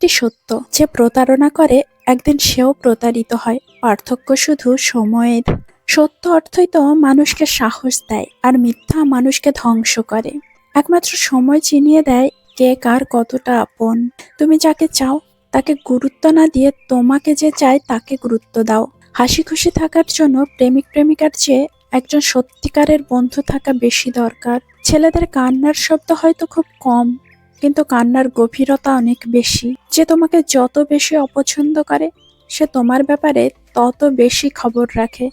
এটি সত্য যে প্রতারণা করে একদিন সেও প্রতারিত হয়, পার্থক্য শুধু সময়ের। সত্য অর্থই তো মানুষকে সাহস দেয়, আর মিথ্যা মানুষকে ধ্বংস করে। একমাত্র সময় চিনিয়ে দেয় কে কার কতটা আপন। তুমি যাকে চাও তাকে গুরুত্ব না দিয়ে তোমাকে যে চায় তাকে গুরুত্ব দাও। হাসি খুশি থাকার জন্য প্রেমিক প্রেমিকার চেয়ে একজন সত্যিকারের বন্ধু থাকা বেশি দরকার। ছেলেদের কান্নার শব্দ হয়তো খুব কম, কিন্তু কান্নার গভীরতা অনেক বেশি। যে তোমাকে যত বেশি অপছন্দ করে সে তোমার ব্যাপারে তত বেশি খবর রাখে।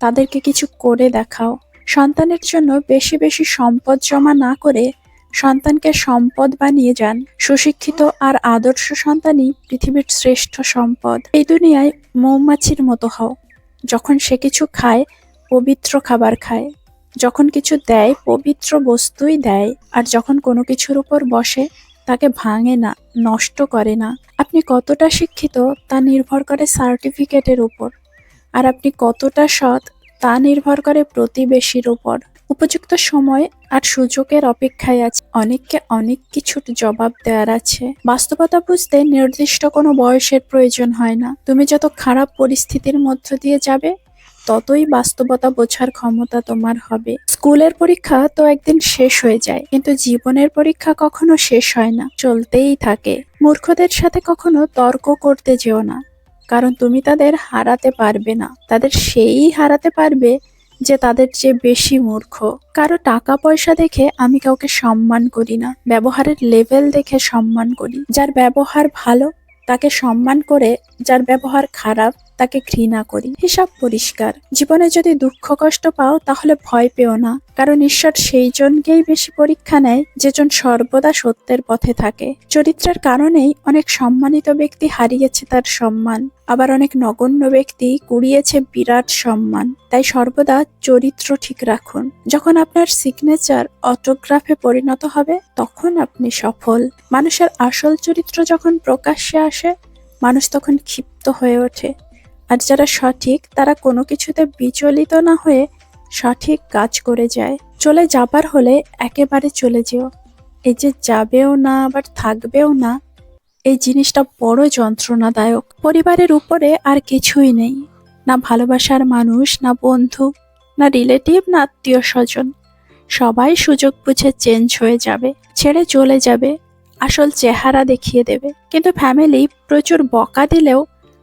তাদেরকে কিছু করে দেখাও। সন্তানের জন্য বেশি বেশি সম্পদ জমা না করে সন্তানকে সম্পদ বানিয়ে যান। সুশিক্ষিত আর আদর্শ সন্তানই পৃথিবীর শ্রেষ্ঠ সম্পদ। এই দুনিয়ায় মৌমাছির মতো হও। যখন সে কিছু খায়, পবিত্র খাবার খায়। যখন কিছু দেয়, পবিত্র বস্তুই দেয়। আর যখন কোনো কিছুর উপর বসে, তাকে ভাঙে না, নষ্ট করে না। আপনি কতটা শিক্ষিত তা নির্ভর করে সার্টিফিকেটের উপর, আর আপনি কতটা সৎ তা নির্ভর করে প্রতিবেশীর উপর। উপযুক্ত সময় আর সুযোগের অপেক্ষায় আছে। অনেককে অনেক কিছুর জবাব দেওয়ার আছে। বাস্তবতা বুঝতে নির্দিষ্ট কোনো বয়সের প্রয়োজন হয় না। তুমি যত খারাপ পরিস্থিতির মধ্য দিয়ে যাবে, ততই বাস্তবতা বোঝার ক্ষমতা তোমার হবে। স্কুলের পরীক্ষা তো একদিন শেষ হয়ে যায়, কিন্তু জীবনের পরীক্ষা কখনো শেষ হয় না, চলতেই থাকে। মূর্খদের সাথে কখনো তর্ক করতে যেও না, কারণ তুমি তাদের হারাতে পারবে না। তাদের সেই হারাতে পারবে যে তাদের চেয়ে বেশি মূর্খ। কারো টাকা পয়সা দেখে আমি কাউকে সম্মান করি না, ব্যবহারের লেভেল দেখে সম্মান করি। যার ব্যবহার ভালো তাকে সম্মান করে, যার ব্যবহার খারাপ তাকে ঘৃণা করি। হিসাব পরিষ্কার। জীবনে যদি দুঃখ কষ্ট পাও তাহলে ভয় পেও না, কারণ ঈশ্বর সেই জনকেই বেশি পরীক্ষা নেয় যেজন সর্বদা সত্যের পথে থাকে। চরিত্রের কারণেই অনেক সম্মানিত ব্যক্তি হারিয়েছে তার সম্মান, আবার অনেক নগণ্য ব্যক্তি কুড়িয়েছে বিরাট সম্মান। তাই সর্বদা চরিত্র ঠিক রাখুন। যখন আপনার সিগনেচার অটোগ্রাফে পরিণত হবে, তখন আপনি সফল। মানুষের আসল চরিত্র যখন প্রকাশ্যে আসে, মানুষ তখন ক্ষিপ্ত হয়ে ওঠে। আর যারা সঠিক তারা কোনো কিছুতে বিচলিত না হয়ে সঠিক কাজ করে যায়। চলে যাবার হলে একেবারে চলে যেও। এই যে যাবেও না আবার থাকবেও না, এই জিনিসটা বড় যন্ত্রণাদায়ক। পরিবারের উপরে আর কিছুই নেই, না ভালোবাসার মানুষ, না বন্ধু, না রিলেটিভ, না আত্মীয় স্বজন। সবাই সুযোগ বুঝে চেঞ্জ হয়ে যাবে, ছেড়ে চলে যাবে, আসল চেহারা দেখিয়ে দেবে। কিন্তু ফ্যামিলি প্রচুর বকা দিলেও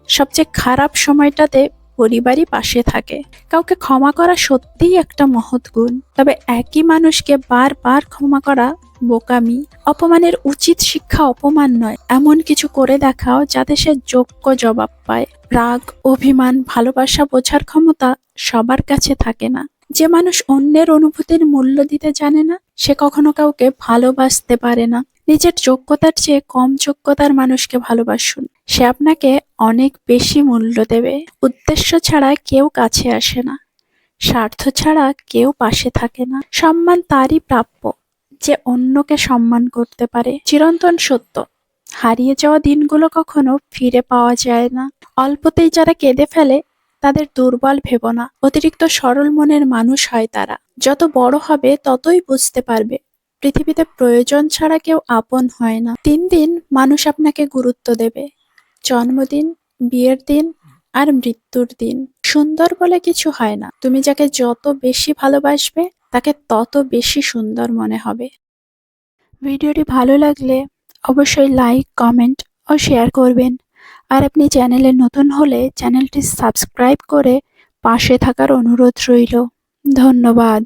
সবচেয়ে খারাপ সময়টাতে পরিবারই পাশে থাকে। কাউকে ক্ষমা করা সত্যিই একটা মহৎ গুণ, তবে একই মানুষকে বারবার ক্ষমা করা বোকামি। অপমানের উচিত শিক্ষা অপমান নয়, এমন কিছু করে দেখাও যাতে সে যোগ্য জবাব পায়। রাগ, অভিমান, ভালোবাসা বোঝার ক্ষমতা সবার কাছে থাকে না। যে মানুষ অন্যের অনুভূতির মূল্য দিতে জানে না, সে কখনো কাউকে ভালোবাসতে পারে না। নিজের যোগ্যতার চেয়ে কম যোগ্যতার মানুষকে ভালোবাসুন, সে আপনাকে অনেক বেশি মূল্য দেবে। উদ্দেশ্য ছাড়া কেউ কাছে আসে না, স্বার্থ ছাড়া কেউ পাশে থাকে না। সম্মান তারই প্রাপ্য যে অন্যকে সম্মান করতে পারে। চিরন্তন সত্য, হারিয়ে যাওয়া দিনগুলো কখনো ফিরে পাওয়া যায় না। অল্পতেই যারা কেঁদে ফেলে তাদের দুর্বল ভেবো না, অতিরিক্ত সরল মনের মানুষ হয় তারা। যত বড় হবে ততই বুঝতে পারবে পৃথিবীতে প্রয়োজন ছাড়া কেউ আপন হয় না। 3 দিন মানুষ আপনাকে গুরুত্ব দেবে: জন্মদিন, বিয়ের দিন আর মৃত্যুর দিন। সুন্দর বলে কিছু হয় না, তুমি যাকে যত বেশি ভালোবাসবে তাকে তত বেশি সুন্দর মনে হবে। ভিডিওটি ভালো লাগলে অবশ্যই লাইক, কমেন্ট ও শেয়ার করবেন। আর আপনি চ্যানেলে নতুন হলে চ্যানেলটি সাবস্ক্রাইব করে পাশে থাকার অনুরোধ রইল। ধন্যবাদ।